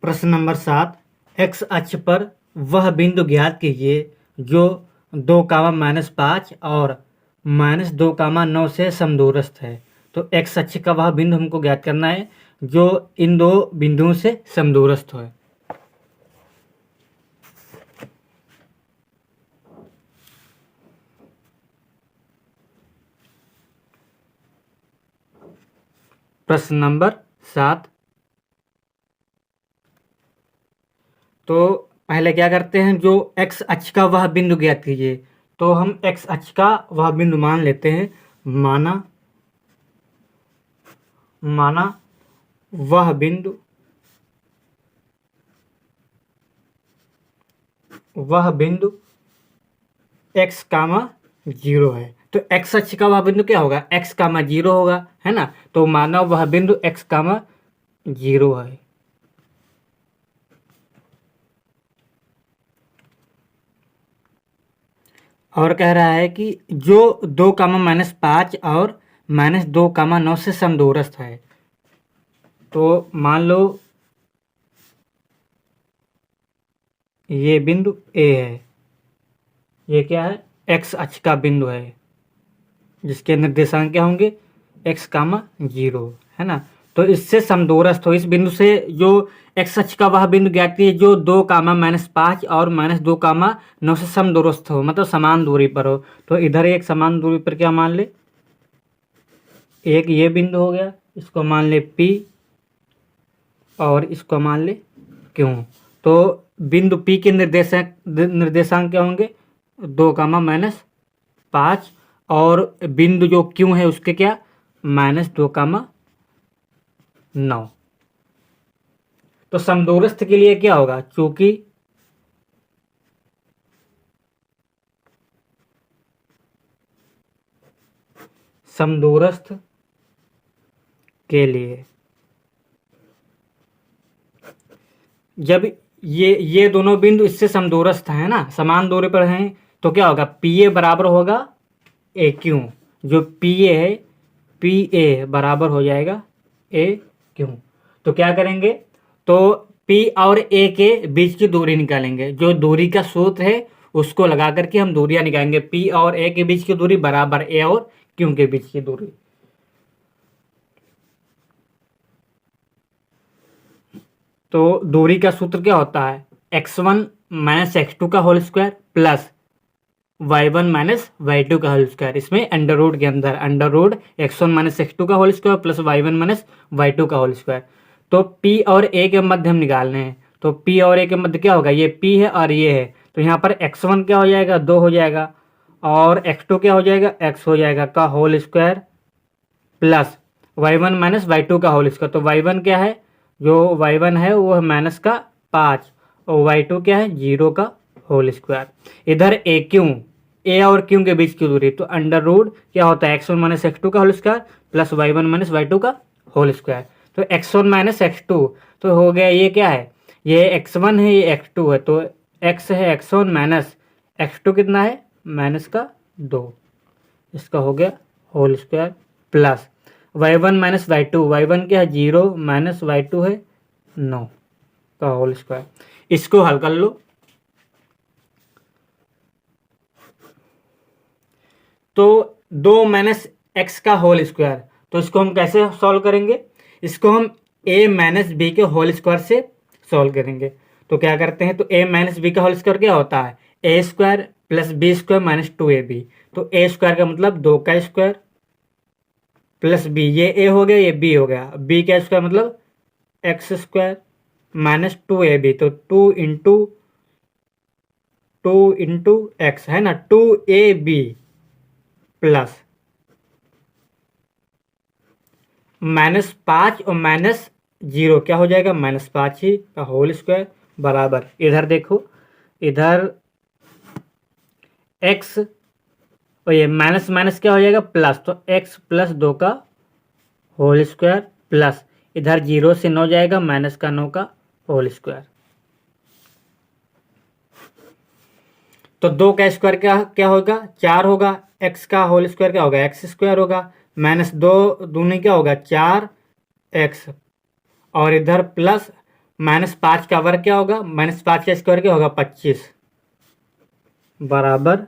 प्रश्न number 7, x अक्ष पर वह बिंदु ज्ञात कीजिए जो 2, -5 और -2, 9 से समदूरस्थ है। तो एक्स अक्ष का वह बिंदु हमको ज्ञात करना है जो इन दो बिंदुओं से समदूरस्थ है। प्रश्न नंबर 7, तो पहले क्या करते हैं, जो एक्स अक्ष का वह बिंदु ज्ञात कीजिए। तो हम एक्स अक्ष का वह बिंदु मान लेते हैं। माना वह बिंदु x, 0 है। तो एक्स अक्ष का वह बिंदु क्या होगा, x, 0 होगा, है ना। तो माना वह बिंदु x, 0 है। और कह रहा है कि जो 2, -5 और -2, 9 से समदूरस्थ है। तो मान लो ये बिंदु A है, ये क्या है, एक्स अक्ष का बिंदु है जिसके निर्देशांक क्या होंगे, x, 0, है ना। तो इससे समदूरस्थ हो, इस बिंदु से जो एक्स अक्ष का वह बिंदु ज्ञात कीजिए जो 2, -5 और -2, 9 से समदूरस्थ हो, मतलब समान दूरी पर हो। तो इधर एक समान दूरी पर क्या मान ले, एक ये बिंदु हो गया, इसको मान ले P और इसको मान ले Q। तो बिंदु P के निर्देशांक क्या होंगे, 2, -5 और बिंदु जो Q है उसके क्या, -2, 9। तो समदूरस्थ के लिए क्या होगा, चूंकि समदूरस्थ के लिए जब ये दोनों बिंदु इससे समदूरस्थ है ना, समान दूरी पर हैं, तो क्या होगा, PA बराबर होगा AQ। जो PA है, PA बराबर हो जाएगा AQ। तो क्या करेंगे, तो P और A के बीच की दूरी निकालेंगे। जो दूरी का सूत्र है उसको लगा करके हम दूरियां निकालेंगे। P और A के बीच की दूरी बराबर A और Q के बीच की दूरी। तो दूरी का सूत्र क्या होता है, x1 - x2 का whole square plus y1 - y2 का होल स्क्वायर। इसमें अंडर रूट के अंदर अंडर रूट x1 - x2 का whole square plus y1 - y2 का होल स्क्वायर। तो P और A के मध्य हम निकालने हैं। तो P और A के मध्य क्या होगा, ये P है और ये है। तो यहाँ पर x1 क्या हो जाएगा, 2 हो जाएगा, और x2 क्या हो जाएगा, x हो जाएगा का whole square plus y1 - y2 का होल स्क्वायर। तो y1 क्या है, जो y1 है वो है -5 और y2 क्या है, 0 का होल स्क्वायर। इधर A और Q के बीच की दूरी, तो अंडर रूट क्या होता है, x1 - x2 का whole square plus y1 - y2 का होल स्क्वायर। तो x1 - x2 तो हो गया, ये क्या है, ये x1 है, ये x2 है। तो x है x1 माइनस x2 कितना है, -2, इसका हो गया whole square plus y1 - y2, y1 क्या है 0 माइनस y2 है 9 का होल स्क्वायर। इसको हल कर लो। तो 2 - x का होल स्क्वायर, तो इसको हम कैसे सॉल्व करेंगे, इसको हम a - b के होल स्क्वायर से सॉल्व करेंगे। तो क्या करते हैं, तो a - b का होल स्क्वायर क्या होता है, a² plus b² minus 2ab। तो a स्क्वायर का मतलब 2 का स्क्वायर प्लस b, ये a हो गया, ये b हो गया, b का स्क्वायर मतलब x² माइनस 2ab। तो 2 इंटू x है ना, 2ab प्लस -5 और -0 क्या हो जाएगा, -5 ही का होल स्क्वायर बराबर, इधर देखो, इधर x और ये माइनस माइनस क्या हो जाएगा प्लस, तो x प्लस 2 का होल स्क्वायर प्लस इधर 0 से 9 जाएगा, -9 का होल स्क्वायर। तो 2 का स्क्वायर क्या होगा, 4 होगा, x का होल स्क्वायर क्या होगा, x² होगा, -2 दूनी क्या होगा 4x और इधर प्लस -5 का वर्ग क्या होगा, -5 का स्क्वायर क्या होगा 25 बराबर।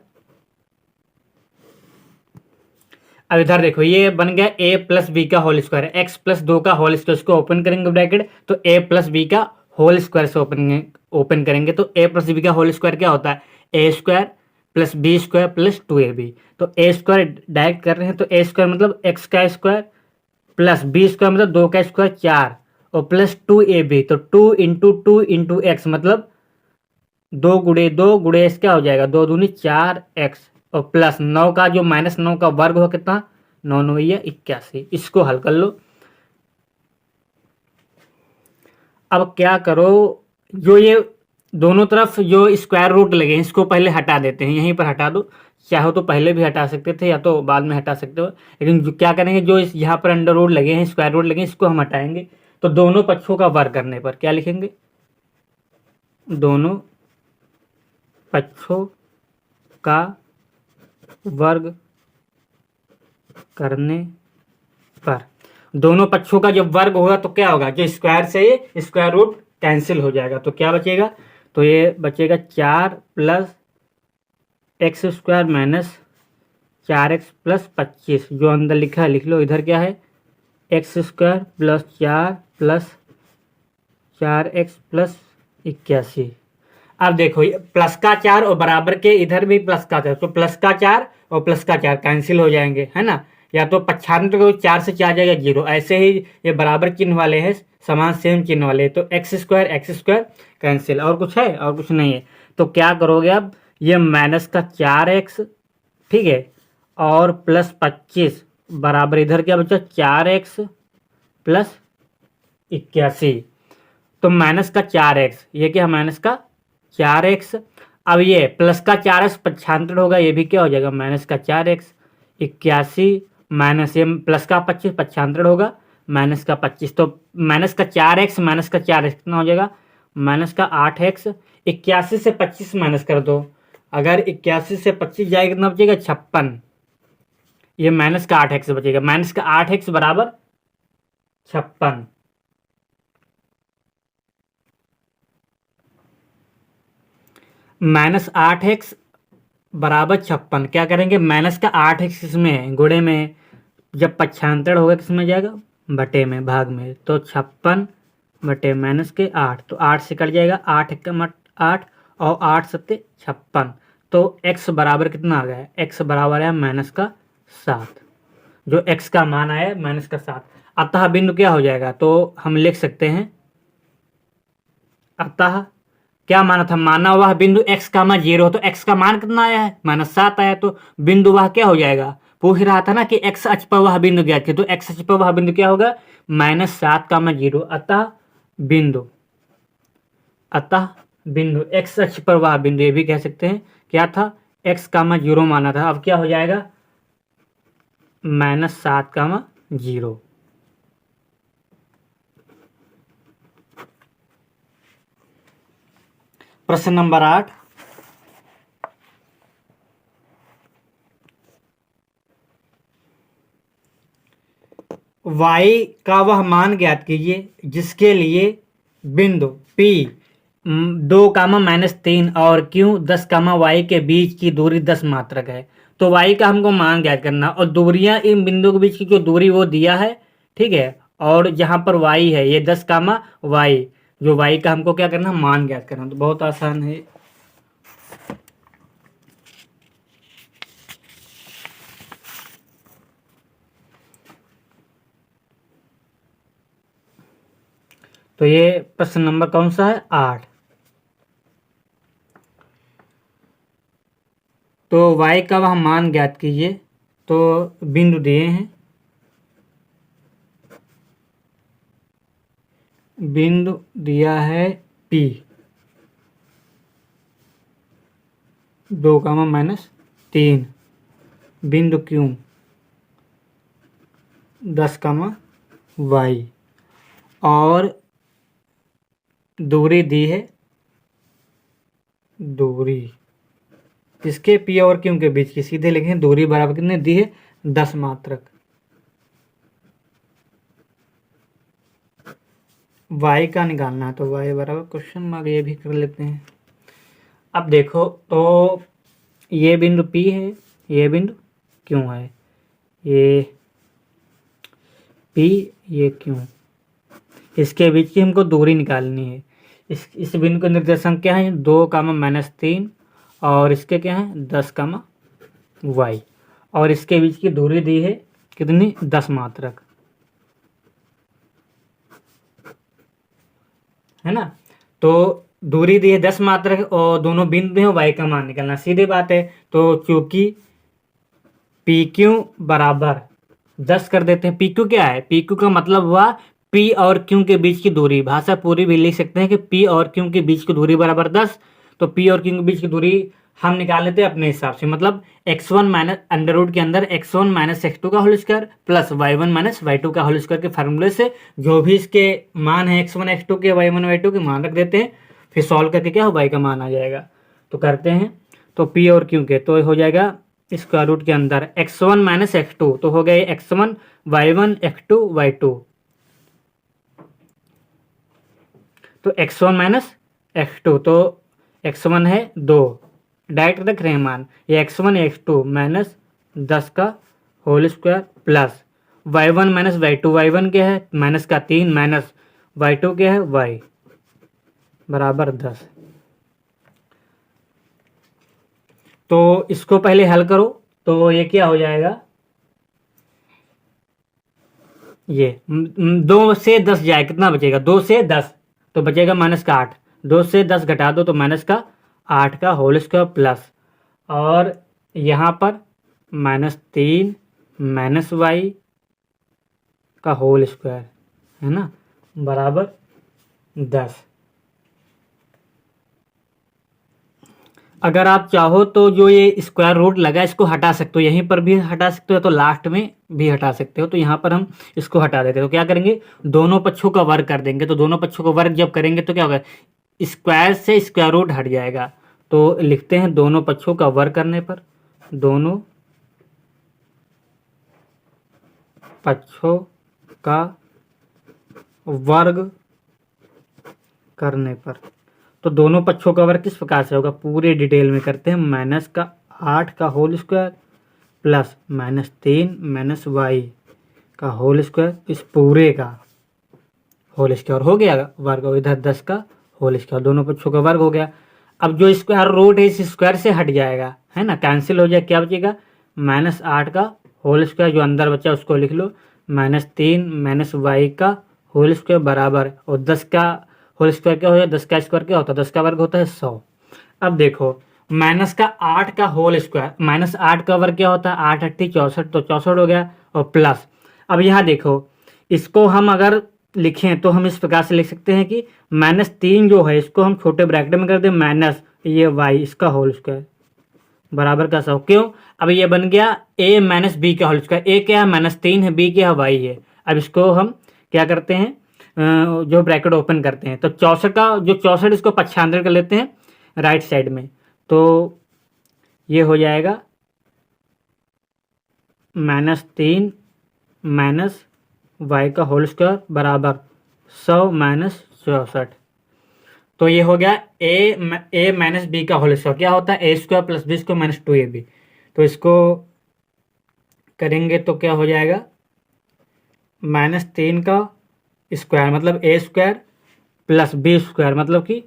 अब इधर देखो ये बन गया a प्लस बी का होल स्क्वायर, एक्स प्लस 2 का होल स्क्वायर, इसको ओपन करेंगे ब्रैकेट तो a प्लस बी का होल स्क्वायर से ओपन करेंगे तो a प्लस बी का होल स्क्वायर क्या होता है A square plus B square plus 2ab। तो ए स्क्वायर डायरेक्ट कर रहे हैं तो ए स्क्वायर मतलब एक्स का स्क्वायर प्लस बी स्क्वायर मतलब 2 का स्क्वायर 4 और प्लस 2ab, तो 2 इंटू मतलब 2 गुड़े 2 गुड़े क्या हो जाएगा 2 दूनी 4x और प्लस 9 का जो -9 का वर्ग हो कितना 9 9 81, इसको हल कर लो। अब क्या करो, जो ये दोनों तरफ जो स्क्वायर रूट लगे हैं इसको पहले हटा देते हैं, यहीं पर हटा दो, चाहो तो पहले भी हटा सकते थे या तो बाद में हटा सकते हो, लेकिन जो क्या करेंगे जो इस यहाँ पर अंडर रूट लगे हैं स्क्वायर रूट लगे हैं इसको हम हटाएंगे। तो दोनों पक्षों का वर्ग करने पर क्या लिखेंगे, दोनों पक्षों का वर्ग करने पर, दोनों पक्षों का जब वर्ग होगा तो क्या होगा, जो स्क्वायर से ये स्क्वायर रूट कैंसिल हो जाएगा तो क्या बचेगा, तो ये बचेगा 4 plus x square minus 4x plus 25, जो अंदर लिखा है लिख लो, इधर क्या है x square plus 4 plus 4x plus 81। अब देखो ये प्लस का 4 और बराबर के इधर भी प्लस का 4, तो प्लस का 4 और प्लस का 4 कैंसिल हो जाएंगे है ना, या तो 95 को 4 से 4 जाएगा 0, ऐसे ही ये बराबर चिन्ह वाले हैं समान सेम चिन्ह वाले, तो एक्स स्क्वायर कैंसिल, और कुछ है और कुछ नहीं है। तो क्या करोगे अब, ये माइनस का 4x ठीक है और प्लस 25 बराबर इधर क्या बचा 4x प्लस 81, तो माइनस का 4x, ये क्या माइनस का 4x, अब ये प्लस का 4x 95 होगा, ये भी क्या हो जाएगा माइनस का 4x 81 माइनस ये प्लस का 25 95 होगा माइनस का 25, तो माइनस का 4x माइनस का 4x कितना हो जाएगा माइनस का 8x। 81 से 25 माइनस कर दो, अगर 81 से 25 जाएगा कितना बचेगा 56, ये माइनस का 8x बचेगा, माइनस का 8x बराबर 56। -8x बराबर 56, क्या करेंगे माइनस का 8x इसमें गुणे में, जब 95 होगा किस में जाएगा बटे में भाग में, तो 56 बटे माइनस के 8, तो 8 से कट जाएगा 8 1 8 और 8 7 56, तो x बराबर कितना आ गया, x बराबर है माइनस का 7, जो x का मान आया माइनस का 7। अतः बिंदु क्या हो जाएगा, तो हम लिख सकते हैं अतः क्या माना था, माना वह बिंदु x का मान 0, तो x का मान कितना आया है -7 आया, तो बिंदु वह क्या हो जाएगा, पूछ रहा था ना कि x अक्ष पर वह बिंदु ज्ञात किया, तो x अक्ष पर वह बिंदु क्या होगा -7 का मान 0, अतः बिंदु x अक्ष पर वह बिंदु, ये भी कह सकते हैं क्या था x का मान 0 माना था, अब क्या हो जाएगा -7 का मान 0। प्रश्न नंबर 8, y का वह मान ज्ञात कीजिए जिसके लिए बिंदु P 2, और Q 10, y के बीच की दूरी 10 मात्रक है। तो y का हमको मान ज्ञात करना और दूरियां इन बिंदु के बीच की जो दूरी वो दिया है ठीक है, और जहां पर y है ये 10, y, जो y का हमको क्या करना मान ज्ञात करना, तो बहुत आसान है। तो ये प्रश्न नंबर कौन सा है 8। तो y का वह मान ज्ञात कीजिए, तो बिंदु दिए हैं, बिंदु दिया है P 2, बिंदु Q 10, y, और दूरी दी है, दूरी किसके P और Q के बीच की, सीधे लिखें दूरी बराबर कितने दी है 10 मात्रक। y का निकालना है तो y बराबर क्वेश्चन मार्क, ये भी कर लेते हैं। अब देखो तो ये बिंदु P है, ये बिंदु Q है, ये P ये Q, इसके बीच की हमको दूरी निकालनी है। इस बिंदु का निर्देशांक क्या है, 2, -3 और इसके क्या है 10, y और इसके बीच की दूरी दी है कितनी 10 मात्रक, है ना। तो दूरी दी है 10 मात्रक और दोनों बिंदु हैं, y का मान निकालना सीधी बात है। तो चूंकि पी क्यू बराबर 10 कर देते हैं। पी क्यू क्या है, पी क्यू का मतलब हुआ पी और क्यू के बीच की दूरी, भाषा पूरी भी लिख सकते हैं कि पी और क्यू के बीच की दूरी बराबर 10। तो पी और क्यू के बीच की दूरी हम निकाल लेते हैं अपने हिसाब से, मतलब x1 माइनस अंडर रूट के अंदर x1 माइनस x2 का whole square plus y1 minus y2 का होल स्क्वायर के फार्मूले से जो भी इसके मान है x1 x2 के y1 y2 के मान रख देते हैं, फिर सॉल्व करके क्या हो y का मान आ जाएगा। तो करते हैं, तो p और q के तो हो जाएगा स्क्वायर रूट के अंदर x1 माइनस x2 तो हो गया x1 y1 x2 y2, तो x1 माइनस x2 तो x1 है 2, डायरेक्ट रख रहे हैं मान, ये x1 x2 माइनस 10 का whole square plus y1 minus y2, y1 क्या है माइनस का 3 माइनस y2 क्या है y बराबर 10। तो इसको पहले हल करो तो ये क्या हो जाएगा, ये 2 से 10 जाए कितना बचेगा, 2 से 10 तो बचेगा माइनस का 8, 2 से 10 घटा दो तो माइनस का 8 का होल स्क्वायर प्लस, और यहाँ पर -3 माइनस y का होल स्क्वायर, है ना, बराबर 10। अगर आप चाहो तो जो ये स्क्वायर रूट लगा इसको हटा सकते हो, यहीं पर भी हटा सकते हो तो लास्ट में भी हटा सकते हो। तो यहाँ पर हम इसको हटा देते हैं तो क्या करेंगे, दोनों पक्षों का वर्ग कर देंगे। तो दोनों पक्षों का वर्ग जब करेंगे तो क्या होगा, स्क्वायर से स्क्वायर रूट हट जाएगा। तो लिखते हैं दोनों पक्षों का वर्ग करने पर, दोनों पक्षों का वर्ग करने पर, तो दोनों पक्षों का वर्ग किस प्रकार से होगा पूरे डिटेल में करते हैं। माइनस का 8 का whole square plus -3 minus y का होल स्क्वायर, इस पूरे का होल स्क्वायर हो गया वर्ग, और इधर 10 का होल स्क्वायर, दोनों पक्षों का वर्ग हो गया। अब जो स्क्वायर रूट है इस स्क्वायर से हट जाएगा, है ना, कैंसिल हो जाए, क्या बचेगा -8 का होल स्क्वायर, जो अंदर बचा उसको लिख लो, -3 माइनस y का होल स्क्वायर बराबर, और 10 का होल स्क्वायर क्या हो जाए, 10 का स्क्वायर क्या होता है, 10 का वर्ग होता है 100। अब देखो -8 का होल स्क्वायर, -8 का वर्ग क्या होता है, 8 8 64 तो 64 हो गया, और प्लस अब यहाँ देखो इसको हम अगर लिखें तो हम इस प्रकार से लिख सकते हैं कि -3 जो है इसको हम छोटे ब्रैकेट में कर दें माइनस ये y इसका होल स्क्वायर बराबर का 100। क्यों, अब ये बन गया a माइनस बी का होल स्क्वायर, a क्या है -3 है, b क्या है y है। अब इसको हम क्या करते हैं, जो ब्रैकेट ओपन करते हैं तो 64 का जो 64 इसको 95 कर लेते हैं राइट साइड में, तो ये हो जाएगा -3 माइनस y का होल स्क्वायर बराबर 100 माइनस 64। तो ये हो गया a माइनस बी का होल स्क्वायर, क्या होता है a square plus B square minus 2ab। तो इसको करेंगे तो क्या हो जाएगा, -3 का स्क्वायर मतलब a square plus B square मतलब कि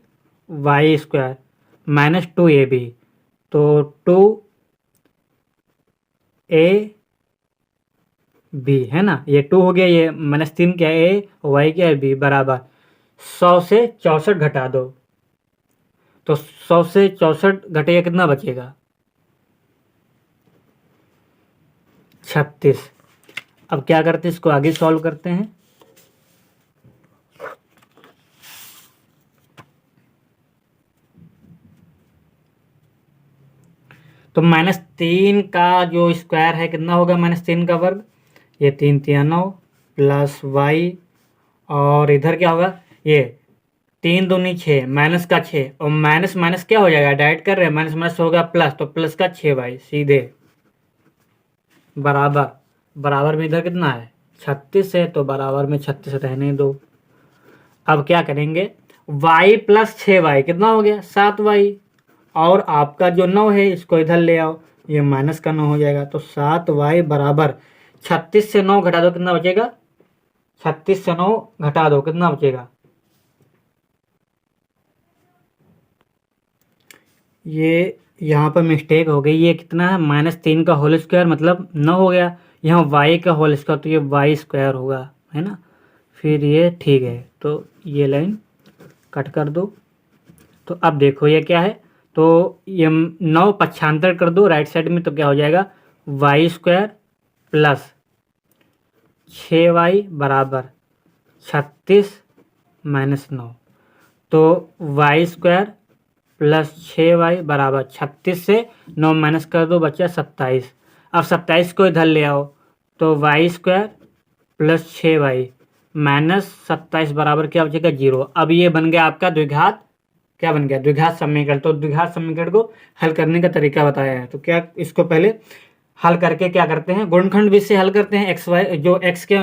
y स्क्वायर माइनस 2ab, तो 2ab है ना, ये 2 हो गया, ये -3 क्या है a, y क्या है b बराबर 100 से 64 घटा दो, तो 100 से 64 घटेगा कितना बचेगा 36। अब क्या करते हैं, इसको आगे सॉल्व करते हैं। तो -3 का जो स्क्वायर है कितना होगा, -3 का वर्ग, ये 3 3 9 प्लस y, और इधर क्या होगा, ये 3 दूनी 6 माइनस का 6, और माइनस माइनस क्या हो जाएगा, डाइट कर रहे हैं, माइनस माइनस होगा प्लस, तो प्लस का 6y सीधे बराबर, बराबर में इधर कितना है 36 है, तो बराबर में 36 रहने दो। अब क्या करेंगे, y प्लस 6y कितना हो गया 7y, और आपका जो 9 है इसको इधर ले आओ, ये माइनस का 9 हो जाएगा। तो 7y बराबर 36 से 9 घटा दो कितना बचेगा, 36 से 9 घटा दो कितना बचेगा, ये यहाँ पर मिस्टेक हो गई, ये कितना है -3 का होल स्क्वायर मतलब 9 हो गया, यहाँ y का होल स्क्वायर तो ये y स्क्वायर होगा, है ना। फिर ये ठीक है, तो ये लाइन कट कर दो। तो अब देखो ये क्या है, तो ये 9 पक्षांतर कर दो राइट साइड में, तो क्या हो जाएगा y स्क्वायर प्लस 6y बराबर 36 माइनस 9। तो y स्क्वायर प्लस 6y बराबर 36 से 9 माइनस कर दो बच्चा 27। अब 27 को इधर ले आओ, तो y square plus 6y minus 27 बराबर क्या बचेगा 0। अब ये बन गया आपका द्विघात, क्या बन गया द्विघात समीकरण। तो द्विघात समीकरण को हल करने का तरीका बताया है। तो क्या इसको पहले हल करके क्या करते हैं, गुणनखंड विधि से हल करते हैं। एक्स वाई जो एक्स के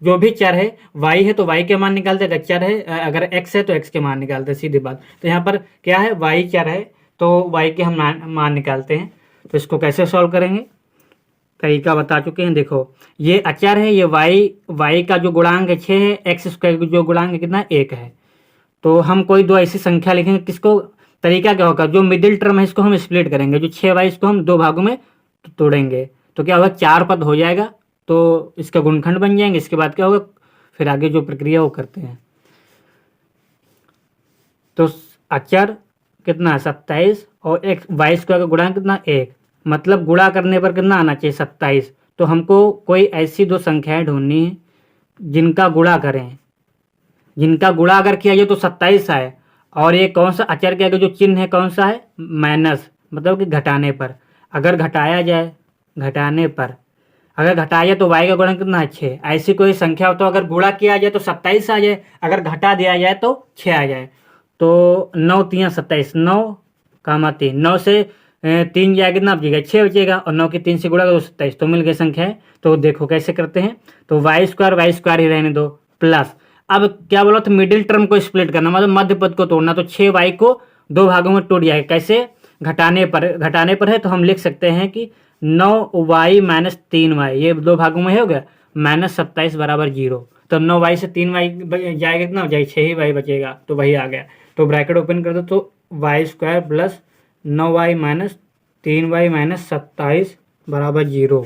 जो भी चर है, y है तो y के मान निकालते हैं, अगर चर है अगर x है तो x के मान निकालते हैं, सीधी बात। तो यहाँ पर क्या है y चर है तो y के हम मान निकालते हैं। तो इसको कैसे सॉल्व करेंगे तरीका बता चुके हैं। देखो ये अचर है, ये y का जो गुणांक है 6 है, x स्क्वायर का जो गुणांक है कितना 1 है। तो हम कोई दो ऐसी संख्या लिखेंगे, किसको तरीका क्या होगा, जो मिडिल टर्म है इसको हम स्प्लिट करेंगे, जो 6y इसको हम 2 भागों में तोड़ेंगे। तो क्या होगा 4 पद हो जाएगा, तो इसका गुणनखंड बन जाएंगे। इसके बाद क्या होगा, फिर आगे जो प्रक्रिया वो करते हैं। तो अचर कितना है 27 और एक y स्क्वायर का गुणांक कितना 1, मतलब गुणा करने पर कितना आना चाहिए 27। तो हमको कोई ऐसी दो संख्याएं ढूंढनी है जिनका गुणा करें, जिनका गुणा अगर किया जाए तो 27 आए, और ये कौन सा अचर के आगे जो चिन्ह है कौन सा है माइनस, मतलब कि घटाने पर। अगर घटाया जाए, घटाने पर अगर घटाया जाए तो y का गुणा कितना है 6। ऐसी कोई संख्या हो तो अगर गुणा किया जाए तो 27 आ जाए, अगर घटा दिया जाए तो 6 आ जाए। तो 9 3 27, 9 कामा 3, 9 से 3 जाए कितना बचेगा 6 बचेगा, और 9 के 3 से गुणा करो 27, तो मिल गई संख्या है। तो देखो कैसे करते हैं, तो y स्क्वायर ही रहने दो प्लस, अब क्या बोला तो मिडिल टर्म को स्प्लिट करना मतलब मध्य पद को तोड़ना। तो 6y को 2 भागों में टूट जाएगा, कैसे घटाने पर है। तो हम लिख सकते हैं कि 9y माइनस 3y, ये 2 भागों में हो गया, माइनस 27 बराबर 0। तो 9y से 3y जाएगा कितना हो जाएगा 6 ही y बचेगा, तो वही आ गया। तो ब्रैकेट ओपन कर दो, तो y square plus 9y minus 3y minus 27 बराबर 0।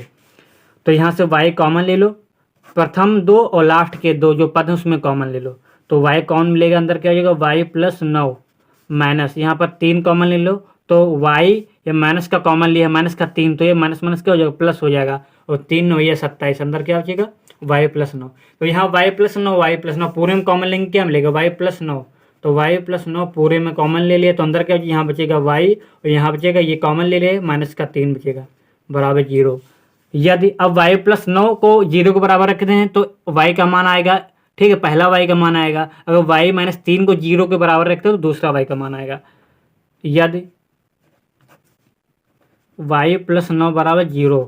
तो यहाँ से y कॉमन ले लो, प्रथम 2 और लास्ट के 2 जो पद हैं उसमें कॉमन ले लो। तो y कॉमन मिलेगा, अंदर क्या हो जाएगा y प्लस 9 माइनस यहाँ पर 3 कॉमन ले लो, तो y ये माइनस का कॉमन लिया, माइनस का 3, तो ये माइनस माइनस क्या हो जाएगा प्लस हो जाएगा, और 3 9 ये 27, अंदर क्या हो जाएगा y प्लस 9। तो यहाँ y प्लस 9 पूरे में कॉमन लेंगे, क्या मिलेगा y प्लस 9। तो y प्लस 9 पूरे में कॉमन ले लिया, तो अंदर क्या यहाँ बचेगा y, और यहाँ बचेगा ये कॉमन ले लिया माइनस का 3 बचेगा बराबर 0। यदि अब y प्लस 9 को 0 के बराबर रखते हैं तो y का मान आएगा, ठीक है, पहला y का मान आएगा। अगर y माइनस 3 को 0 के बराबर रखते हैं तो दूसरा y का मान आएगा। यदि y प्लस 9 बराबर 0,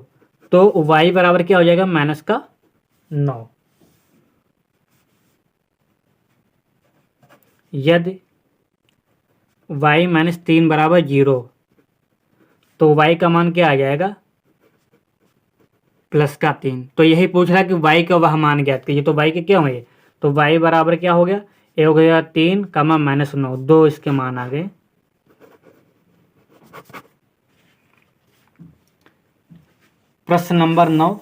तो y बराबर क्या हो जाएगा माइनस का 9। यदि y माइनस 3 बराबर 0, तो y का मान क्या आ जाएगा प्लस का 3। तो यही पूछ रहा है कि y का वह मान ज्ञात कीजिए, तो y के क्या होंगे, तो y बराबर क्या हो गया, ये हो गया 3 कामा माइनस 9, 2 इसके मान आ गए। प्रश्न नंबर 9,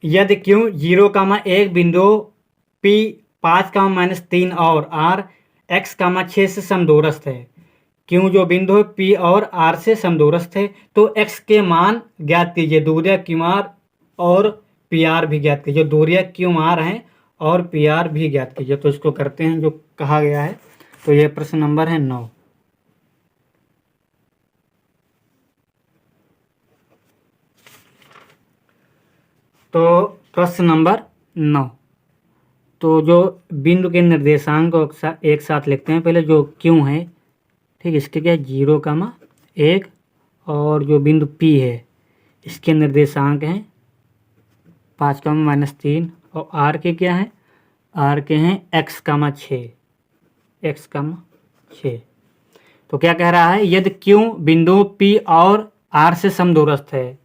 यदि क्यों 0,1 बिंदु P 5,-3 और R x, 6 से समदूरस्थ है। क्यों जो बिंदु P और R से समदूरस्थ है, तो x के मान ज्ञात कीजिए, दूरियां QR और PR भी ज्ञात कीजिए, दूरियां QR हैं और PR भी ज्ञात कीजिए। तो इसको करते हैं जो कहा गया है। तो ये प्रश्न नंबर है 9। तो प्रश्न नंबर 9, तो जो बिंदु के निर्देशांक को एक साथ लिखते हैं। पहले जो क्यों है, ठीक, इसके क्या 0,1, और जो बिंदु P है इसके निर्देशांक हैं 5 का माइनस 3 और आर के क्या हैं, आर के हैं x कामा 6, x कामा 6। तो क्या कह रहा है, यदि क्यों बिंदु P और R से समदूरस्थ है,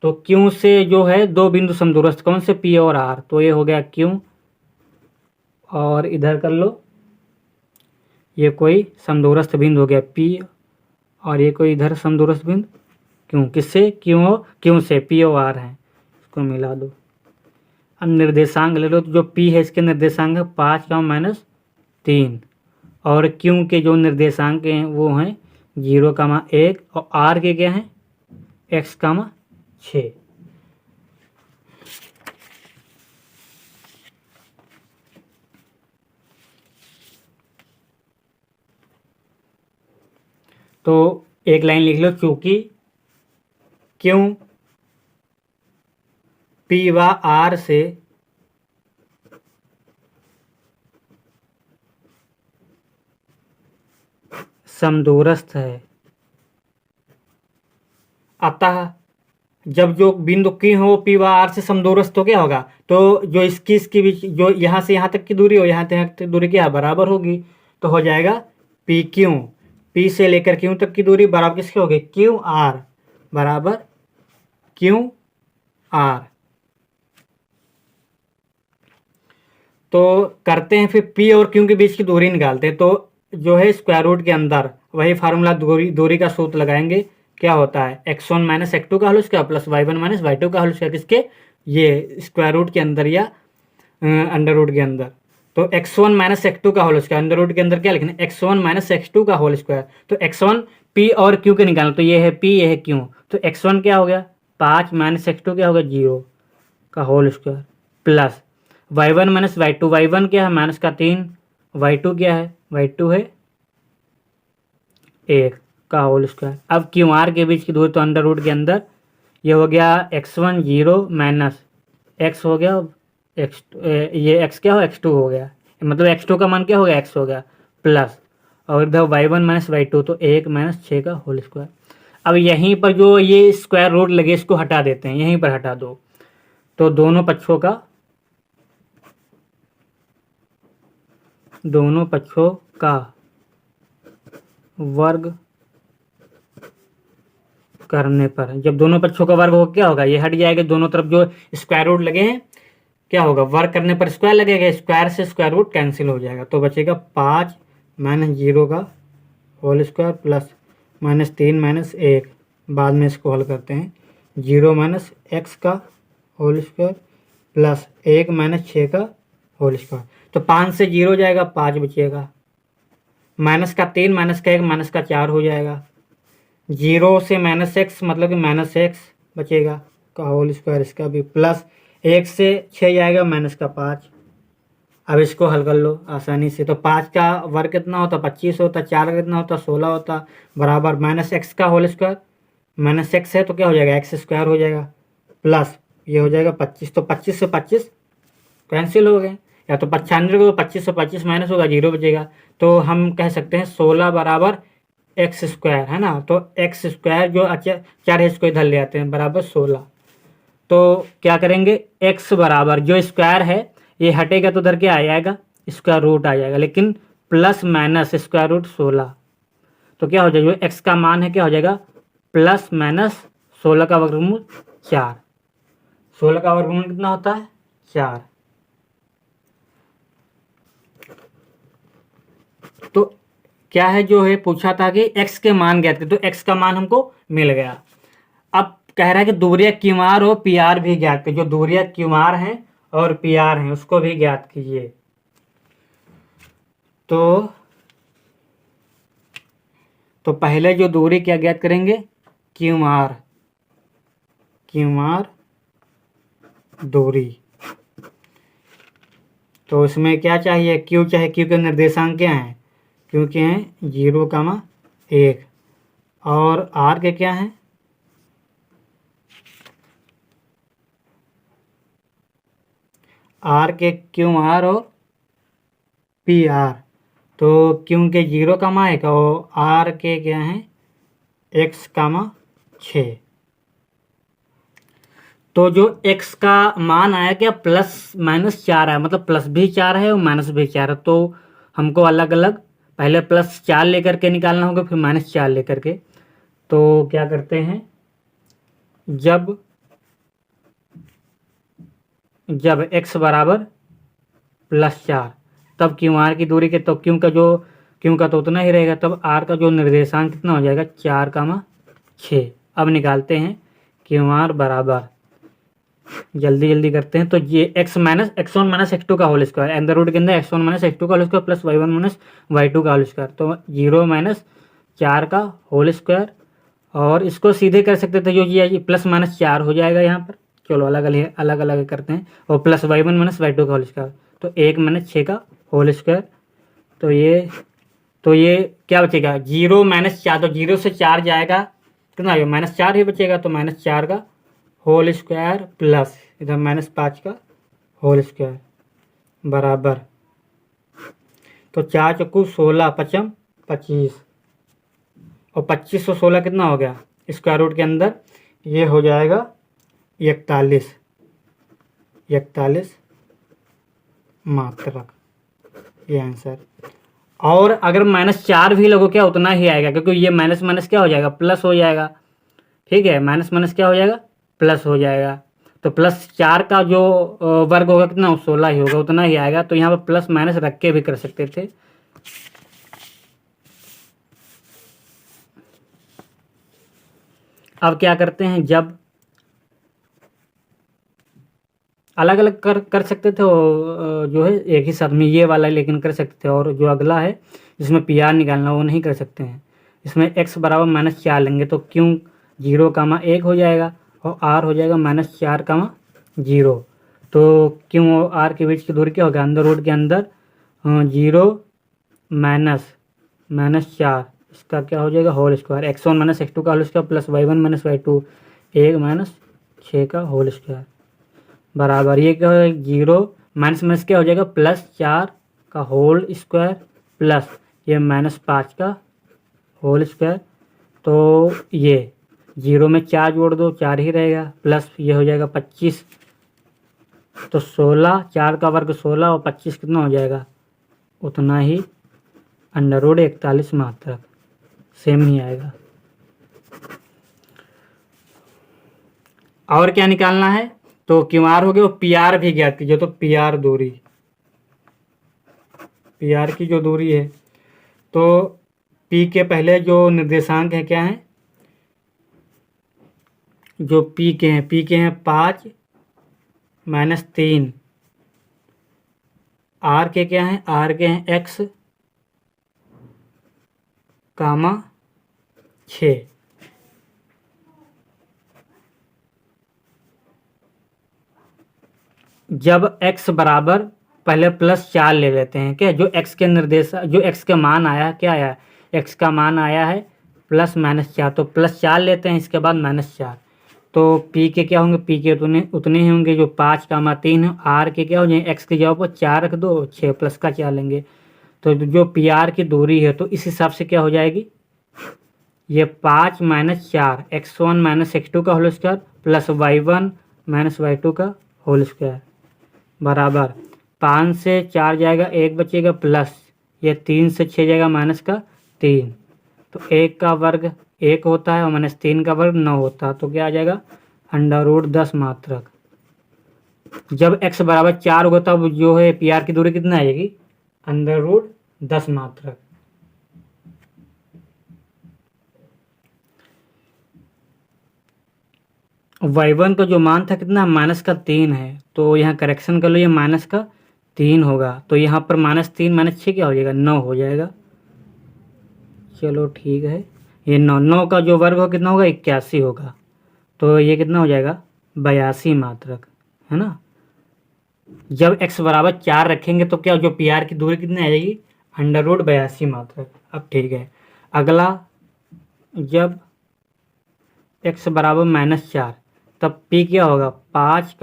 तो क्यों से जो है दो बिंदु समदूरस्थ, कौन से, P और R, तो ये हो गया क्यों, और इधर कर लो, ये कोई समदूरस्थ बिंदु हो गया P, और ये कोई इधर समदूरस्थ बिंदु क्यों, किससे, क्यों से P और R है, इसको मिला दो। अब निर्देशांक ले लो, तो जो P है इसके निर्देशांक है 5 का माइनस 3, और क्यों के जो निर्देशांक हैं वो हैं 0 कामा 1, और R के क्या हैं x कामा 6। तो एक लाइन लिख लो, चूंकि क्यों P व R से समदूरस्थ है, अतः जब जो बिंदु Q हो P व R से समदूरस्थ तो क्या होगा, तो जो इसकी बीच जो यहाँ से यहाँ तक की दूरी हो, यहाँ तक की दूरी क्या बराबर होगी, तो हो जाएगा पी क्यू, P से लेकर Q तक की दूरी बराबर किसके होगी, क्यू आर, बराबर क्यू आर। तो करते हैं फिर P और Q के बीच की दूरी निकालते हैं, तो जो है स्क्वायर रूट के अंदर वही फार्मूला दूरी का सूत्र लगाएंगे, क्या होता है x1 माइनस x2 का whole square plus y1 minus y2 का होल स्क्वायर, किसके, ये स्क्वायर रूट के अंदर या अंडर रूट के अंदर। तो x1 माइनस x2 का होल स्क्वायर, अंडर रूट के अंदर क्या लिखना है, x1 माइनस x2 का होल स्क्वायर। तो x1 P और Q के निकालना, तो ये है P, ये है Q, तो x1 क्या हो गया 5 माइनस x2 क्या होगा 0 का whole square, plus y1 minus y2, y1 क्या है माइनस का 3, y2 क्या है, y2 है 1 का होल स्क्वायर। अब क्यू आर के बीच की दूरी, तो अंडर रूट के अंदर ये हो गया x1 0 माइनस x हो गया x, ये x क्या हो x2 हो गया, मतलब x2 का मान क्या हो गया x हो गया, प्लस और इधर y1 माइनस y2, तो 1 माइनस 6 का होल स्क्वायर। अब यहीं पर जो ये स्क्वायर रूट लगे इसको हटा देते हैं, यहीं पर हटा दो, तो दोनों पक्षों का वर्ग करने पर, जब दोनों पक्षों का वर्ग हो क्या होगा, ये हट जाएगा, दोनों तरफ जो स्क्वायर रूट लगे हैं क्या होगा, वर्ग करने पर स्क्वायर लगेगा, स्क्वायर से स्क्वायर रूट कैंसिल हो जाएगा, तो बचेगा 5 माइनस 0 का whole square plus minus 3 minus 1, बाद में इसको हल करते हैं, 0 माइनस x का होल स्क्वायर प्लस 1 माइनस 6 का होल स्क्वायर। तो 5 से 0 जाएगा, 5 बचेगा, माइनस का 3 माइनस का 1 माइनस का 4 हो जाएगा, 0 से माइनस x मतलब कि माइनस x बचेगा का होल स्क्वायर, इसका भी प्लस 1 से 6 जाएगा माइनस का 5। अब इसको हल कर लो आसानी से, तो 5 का वर्ग कितना होता 25 होता, 4 का कितना होता 16 होता, बराबर माइनस x का होल स्क्वायर, माइनस x है तो क्या हो जाएगा x स्क्वायर हो जाएगा, प्लस ये हो जाएगा 25, तो 25 से 25 कैंसिल हो गए, या तो 95 को 25 से 25 माइनस होगा 0 बचेगा, तो हम कह सकते हैं 16 बराबर एक्स स्क्वायर, है ना, तो एक्स स्क्वायर जो चार है इसको इधर ले आते हैं बराबर 16। तो क्या करेंगे, x बराबर जो स्क्वायर है ये हटेगा तो उधर क्या आ जाएगा, स्क्वायर रूट आ जाएगा, लेकिन प्लस माइनस स्क्वायर रूट 16, तो क्या हो जाएगा, जो x का मान है क्या हो जाएगा प्लस माइनस 16 का वर्गमूल 4, 16 का वर्गमूल कितना होता है 4। तो क्या है जो है पूछा था कि x के मान ज्ञात करें, तो x का मान हमको मिल गया। अब कह रहा है कि दूरियां क्यूआर और पीआर भी ज्ञात कीजिए, जो दूरियां क्यूआर हैं और पीआर हैं उसको भी ज्ञात कीजिए। तो पहले जो दूरी क्या ज्ञात करेंगे, क्यूआर दूरी, तो इसमें क्या चाहिए, क्यू चाहिए, क्यू के निर्देशांक क्या हैं, क्यू के हैं 0, 1, और आर के क्या हैं, आर के क्यू आर और पी आर, तो क्यू के 0, 1 और आर के क्या हैं x, 6। तो जो x का मान आया क्या, प्लस माइनस 4 है, मतलब प्लस भी 4 है और माइनस भी 4 है। तो हमको अलग अलग पहले प्लस 4 लेकर के निकालना होगा, फिर माइनस 4 लेकर के। तो क्या करते हैं, जब x बराबर प्लस 4, तब क्यू आर की दूरी के, तो क्यू का तो उतना ही रहेगा, तब आर का जो निर्देशांक कितना हो जाएगा, 4, 6। अब निकालते हैं क्यू आर बराबर, जल्दी जल्दी करते हैं। तो ये x1 माइनस x2 का होल स्क्वायर, अंडर रूट के अंदर x1 माइनस x2 का whole square plus y1 minus y2 का होल स्क्वायर, तो 0 माइनस 4 का होल स्क्वायर। और इसको सीधे कर सकते थे, जो ये प्लस माइनस 4 हो जाएगा यहाँ पर। चलो अलग अलग करते हैं, और प्लस y1 माइनस y2 का होल स्क्वायर, तो 1 माइनस 6 का होल स्क्वायर। तो ये क्या बचेगा, 0 माइनस 4, तो 0 से 4 जाएगा, कितना आएगा, माइनस 4 ही बचेगा, तो माइनस 4 का होल स्क्वायर प्लस इधर माइनस 5 का होल स्क्वायर बराबर, तो 4 चक्कू 16, 5 25, और 25 और 16 कितना हो गया, स्क्वायर रूट के अंदर ये हो जाएगा 41 मात्रक, ये आंसर। और अगर माइनस 4 भी लगो क्या, उतना ही आएगा, क्योंकि ये माइनस माइनस क्या हो जाएगा, प्लस हो जाएगा। ठीक है, माइनस माइनस क्या हो जाएगा, प्लस हो जाएगा। तो प्लस 4 का जो वर्ग होगा कितना, 16 ही होगा, उतना ही आएगा। तो यहाँ पर प्लस माइनस रख के भी कर सकते थे। अब क्या करते हैं, जब अलग अलग कर सकते थे, जो है एक ही साथ में ये वाला लेकिन कर सकते थे। और जो अगला है जिसमें पी आर निकालना, वो नहीं कर सकते हैं। इसमें x बराबर माइनस 4 लेंगे, तो क्यों 0, 1 हो जाएगा, और r हो जाएगा माइनस 4, 0। तो क्यों और r के बीच की दूरी क्या होगा, अंदर रूट के अंदर 0 माइनस 4, इसका क्या हो जाएगा, whole square, x1 minus x2 का whole square plus y1 minus y2, 1 minus 6 का होल स्क्वायर बराबर, ये क्या है, 0 माइनस माइनस क्या हो जाएगा, प्लस 4 का होल स्क्वायर प्लस ये माइनस 5 का होल स्क्वायर। तो ये 0 में 4 जोड़ दो, 4 ही रहेगा, प्लस ये हो जाएगा 25, तो 16, 4 का वर्ग 16 और 25 कितना हो जाएगा, उतना ही, अंडर रूट 41 मात्रक, सेम ही आएगा। और क्या निकालना है, तो क्यू आर हो गया, और पी आर भी ज्ञात कीजिए। तो पी आर की जो दूरी है, तो पी के पहले जो निर्देशांक है क्या है, जो पी के हैं 5 माइनस 3, आर के क्या हैं, आर के हैं x, 6। जब x बराबर, पहले प्लस 4 ले लेते हैं क्या, जो x का मान आया है, क्या आया है, x का मान आया है प्लस माइनस 4, तो प्लस 4 लेते हैं, इसके बाद माइनस 4। तो p के क्या होंगे, p के उतने ही होंगे जो 5, 3 है। r के क्या हो जाएंगे, x की जगह पर 4 रख दो, 6 प्लस का 4 लेंगे। तो जो पी आर की दूरी है, तो इस हिसाब से क्या हो जाएगी, ये 5 माइनस 4, x1 माइनस x2 का whole square plus y1 minus y2 का होल स्क्वायर बराबर, 5 से 4 जाएगा, 1 बचेगा, प्लस ये 3 से 6 जाएगा, माइनस का 3। तो 1 का वर्ग 1 होता है और माइनस 3 का वर्ग 9 होता है, तो क्या आ जाएगा, अंडर रूट 10 मात्रक। जब x बराबर 4 होगा, तब जो है पी आर की दूरी कितना आएगी, अंडर रूट 10 मात्रक। y1 का जो मान था कितना, माइनस का 3 है, तो यहाँ करेक्शन कर लो, ये माइनस का 3 होगा, तो यहाँ पर माइनस 3 माइनस 6 क्या हो जाएगा, 9 हो जाएगा। चलो ठीक है, ये 9 का जो वर्ग हो कितना होगा, 81 होगा, तो ये कितना हो जाएगा, 82 मात्रक, है ना। जब x बराबर 4 रखेंगे, तो क्या जो पी आर की दूरी कितनी आ जाएगी, अंडर रूट 82 मात्रक। अब ठीक है, अगला, जब x बराबर माइनस 4, तब p क्या होगा, 5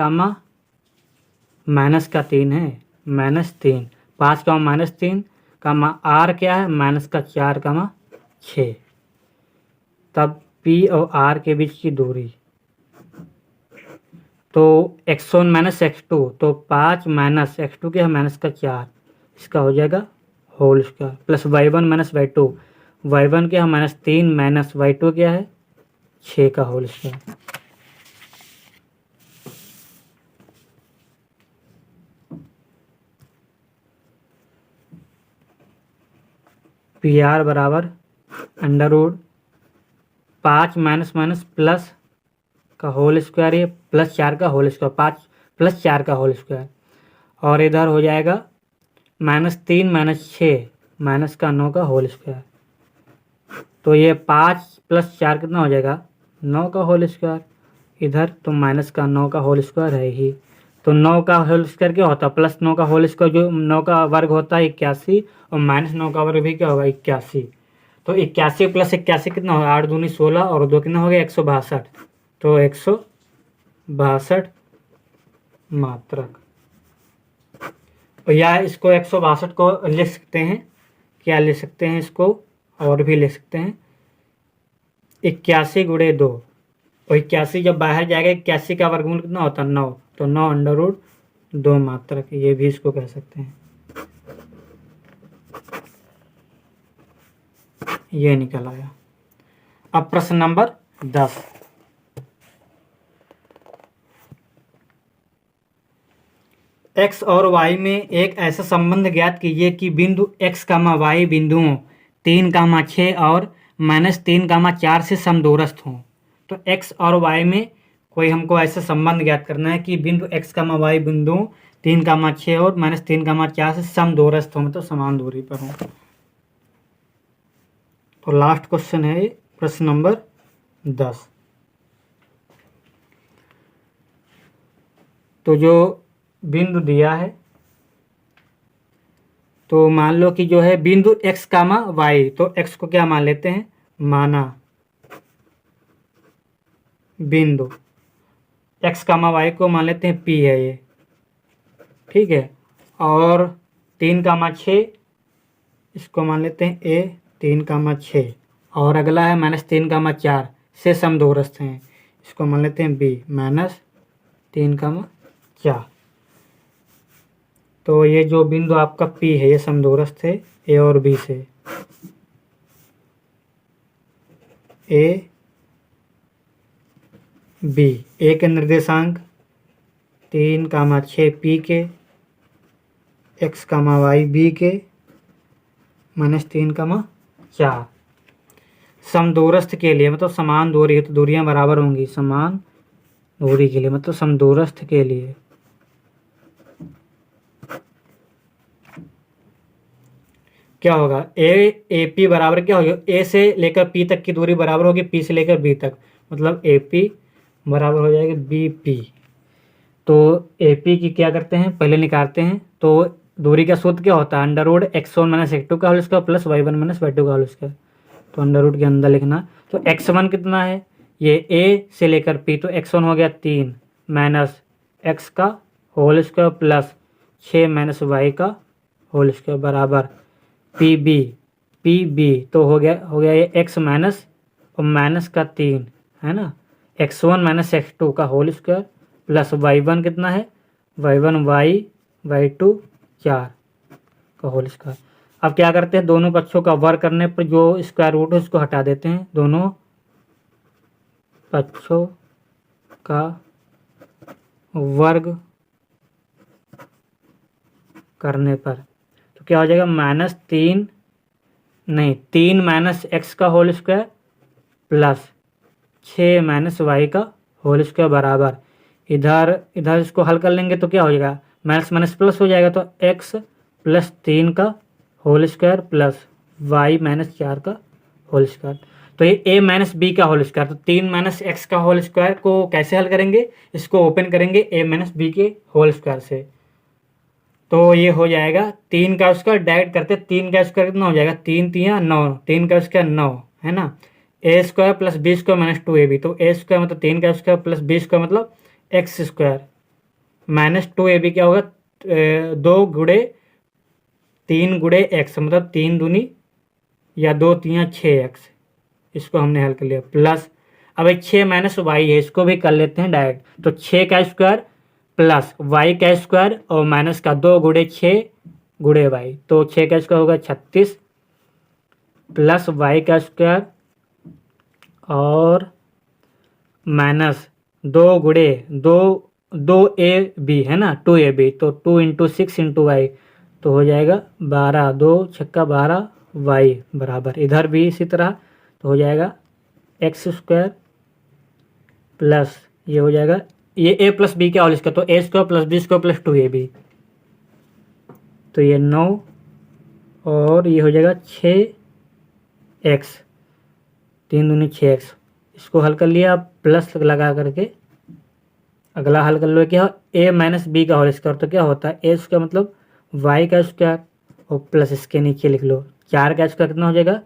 माइनस का 3 है, माइनस 3, 5 माइनस 3 r क्या है, माइनस का 4, 6। तब p और r के बीच की दूरी, तो x1 माइनस x2, तो 5 माइनस x2 के माइनस का 4, इसका हो जाएगा whole square, plus y1 minus y2, y1 के माइनस 3 माइनस y2 क्या है 6 का होल स्क्वायर। पी आर बराबर under root 5 minus minus plus का होल स्क्वायर, ये प्लस 4 का होल स्क्वायर, 5 प्लस 4 का होल स्क्वायर, और इधर हो जाएगा -3 माइनस 6 माइनस का 9 का होल स्क्वायर। तो ये 5 प्लस 4 कितना हो जाएगा 9 का होल स्क्वायर, इधर तो माइनस का 9 का होल स्क्वायर है ही। तो 9 का होल स्क्वायर क्या होता है, प्लस 9 का होल स्क्वायर, जो 9 का वर्ग होता है 81, और माइनस 9 का वर्ग भी क्या होगा 81। तो 81 प्लस 81 कितना होगा 8 दूनी 16, और 2 कितना हो गया 162, तो 162 मात्रक। या इसको 162 को लिख सकते हैं, क्या लिख सकते हैं इसको, और भी लिख सकते हैं 81 गुणे 2, और 81 जब बाहर जाएगा 81 का वर्गमूल कितना होता है 9, तो 9 अंडर रूट 2 मात्रक, ये भी इसको कह सकते हैं। ये निकल आया। अब प्रश्न नंबर 10, x और y में एक ऐसा संबंध ज्ञात कीजिए कि बिंदु x, y बिंदुओं 3, 6 और -3, 4 से समदूरस्थ हों। तो x और y में कोई हमको ऐसा संबंध ज्ञात करना है कि बिंदु x, y बिंदुओं 3, 6 और -3, 4 से समदूरस्थ हों, मतलब समान दूरी पर हों। तो लास्ट क्वेश्चन है प्रश्न नंबर 10। तो जो बिंदु दिया है, तो मान लो कि जो है बिंदु x, y, तो x को क्या मान लेते हैं माना बिंदु, x, y को मान लेते हैं P है ये, ठीक है, और 3, 6 इसको मान लेते हैं A, 3, 6, और अगला है -3, 4 से समदूरस्थ हैं, इसको मान लेते हैं B, -3, 4। तो ये जो बिंदु आपका P है ये समदूरस्थ है A और B से, A B, A के निर्देशांक 3, 6 P के, x, y B के, -3, 4। समदूरस्थ के लिए मतलब समान दूरी है, तो दूरियां बराबर होंगी, समान दूरी के लिए मतलब समदूरस्थ के लिए क्या होगा ए पी बराबर क्या होगा, ए से लेकर पी तक की दूरी बराबर होगी पी से लेकर बी तक, मतलब ए पी बराबर हो जाएगा बी पी। तो ए पी की क्या करते हैं पहले निकालते हैं, तो दूरी का सूत्र क्या होता है under root x1 minus x2 का whole square plus y1 minus y2 का होल स्क्वायर। तो अंडर रूट के अंदर लिखना, तो x1 कितना है ये a से लेकर p, तो x1 हो गया 3 माइनस x का whole square plus 6 minus y का होल स्क्वायर बराबर पी बी, तो हो गया ये x माइनस और माइनस का 3 है ना, x1 माइनस x2 का होल स्क्वायर प्लस y1 कितना है y1 y2 4 का होल स्क्वायर। अब क्या करते हैं दोनों पक्षों का वर्ग करने पर जो स्क्वायर रूट है उसको हटा देते हैं, दोनों पक्षों का वर्ग करने पर तो क्या हो जाएगा -3 माइनस x का whole square plus 6 minus y का होल स्क्वायर बराबर, इधर इसको हल कर लेंगे तो क्या हो जाएगा माइनस माइनस प्लस हो जाएगा, तो x प्लस 3 का whole square plus y minus 4 का होल स्क्वायर। तो ये a माइनस बी का होल स्क्वायर, तो 3 माइनस एक्स का होल स्क्वायर को कैसे हल करेंगे, इसको ओपन करेंगे a माइनस बी के होल स्क्वायर से, तो ये हो जाएगा 3 का स्क्वायर डायरेक्ट करते 3 का स्क्वायर कितना हो जाएगा 3×3 = 9, 3 का स्क्वायर 9 है ना, A square plus B square minus 2ab, तो ए स्क्वायर मतलब 3 का स्क्वायर प्लस बी स्क्वायर मतलब एक्स स्क्वायर माइनस 2ab क्या होगा 2 गुणे 3 गुणे एक्स मतलब 3 दूनी या 2×3 = 6x, इसको हमने हल कर लिया प्लस अब एक 6 माइनस वाई है, इसको भी कर लेते हैं डायरेक्ट। तो 6 का स्क्वायर प्लस वाई का स्क्वायर और माइनस का 2 गुणे 6 गुणे वाई, तो 6 का स्क्वायर होगा 36 प्लस वाई का स्क्वायर और माइनस 2 गुणे 2ab है ना, 2ab, तो 2 इंटू 6 इंटू वाई, तो हो जाएगा 12, 2 छक्का 12 वाई बराबर, इधर भी इसी तरह, तो हो जाएगा एक्स स्क्वायर प्लस ये हो जाएगा ये a प्लस बी का होल स्क्वायर, तो a square plus B square plus 2ab, तो ये 9 और ये हो जाएगा 6x, 3 दूनी 6x, इसको हल कर लिया, प्लस लगा करके अगला हल कर लो क्या, a माइनस बी का होल स्क्वायर, तो क्या होता है a स्क्वायर मतलब y का स्क्वायर और प्लस इसके नीचे लिख लो 4 का स्क्वायर कितना हो जाएगा,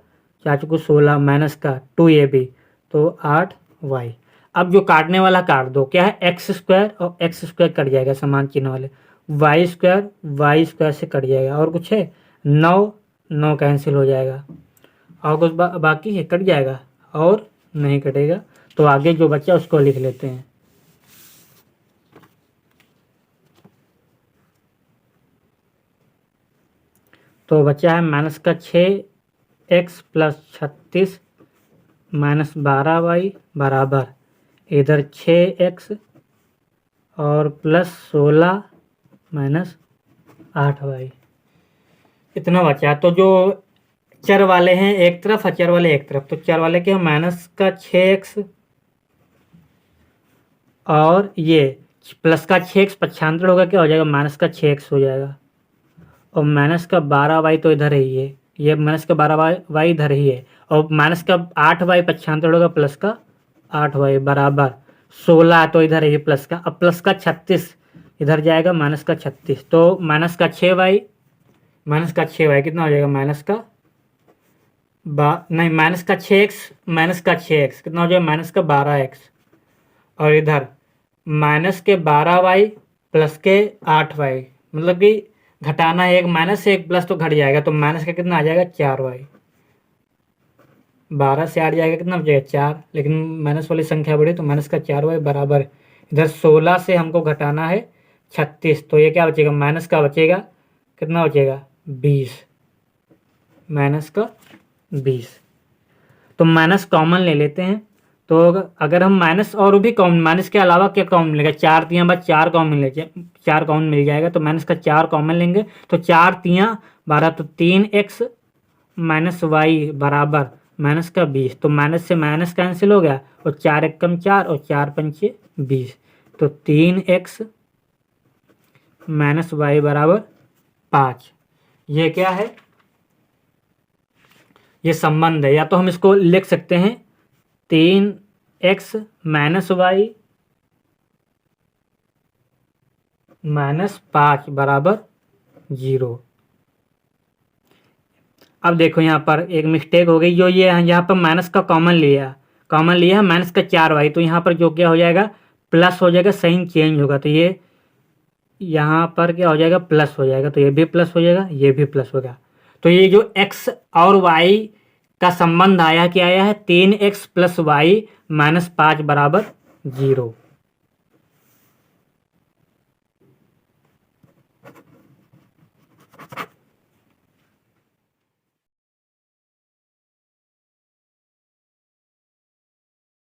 4 चौको 16 माइनस का 2ab, तो 8y। अब जो काटने वाला काट दो, क्या है एक्स स्क्वायर और एक्स स्क्वायर कट जाएगा समान चिन्ह वाले, वाई स्क्वायर से कट जाएगा, और कुछ है 9 कैंसिल हो जाएगा, और कुछ बाकी है, कट जाएगा और नहीं कटेगा, तो आगे जो बचा उसको लिख लेते हैं। तो बचा है माइनस का 6x प्लस 36 माइनस 12y बराबर इधर 6x और प्लस 16 माइनस 8y, इतना बचा। तो जो चर वाले हैं एक तरफ और चर वाले एक तरफ, तो चर वाले के माइनस का 6x और ये प्लस का 6x 95 होगा, क्या हो जाएगा माइनस का 6x हो जाएगा, और माइनस का 12y तो इधर ही है, ये माइनस का 12y इधर ही है, और माइनस का 8y 95 होगा प्लस का 8y बराबर 16, तो इधर है प्लस का, अब प्लस का 36 इधर जाएगा माइनस का 36, तो माइनस का 6y कितना हो जाएगा, माइनस का माइनस का 6x कितना हो जाएगा, माइनस का 12x, और इधर माइनस के 12y प्लस के 8y, मतलब कि घटाना है, एक माइनस से एक प्लस तो घट जाएगा, तो माइनस का कितना आ जाएगा 4y, 12 से 8 जाएगा कितना बचेगा 4, लेकिन माइनस वाली संख्या बढ़ी तो माइनस का 4y बराबर इधर 16 से हमको घटाना है 36, तो ये क्या बचेगा, माइनस का बचेगा कितना बचेगा 20, माइनस का 20। तो माइनस कॉमन ले लेते हैं, तो अगर हम माइनस और भी कॉमन, माइनस के अलावा क्या कॉमन मिलेगा, 4 तियाँ बाद 4 कॉमन मिल जाएगा, तो माइनस का 4 कॉमन लेंगे, तो 4 तियाँ 12, तो 3x माइनस वाई बराबर माइनस का 20, तो माइनस से माइनस कैंसिल हो गया, और 4 एक कम 4 और 4 पंचे 20, तो 3x माइनस वाई बराबर 5। ये क्या है, ये संबंध है, या तो हम इसको लिख सकते हैं 3x माइनस वाई माइनस 5 बराबर 0। अब देखो यहाँ पर एक मिस्टेक हो गई, जो ये यहाँ पर माइनस का कॉमन लिया है माइनस का 4y, तो यहाँ पर जो क्या हो जाएगा प्लस हो जाएगा, साइन चेंज होगा, तो ये यहाँ पर क्या हो जाएगा प्लस हो जाएगा, तो ये भी प्लस हो जाएगा, ये भी प्लस होगा, तो ये जो x और y का संबंध आया क्या आया है 3x प्लस वाई माइनस 5 बराबर 0।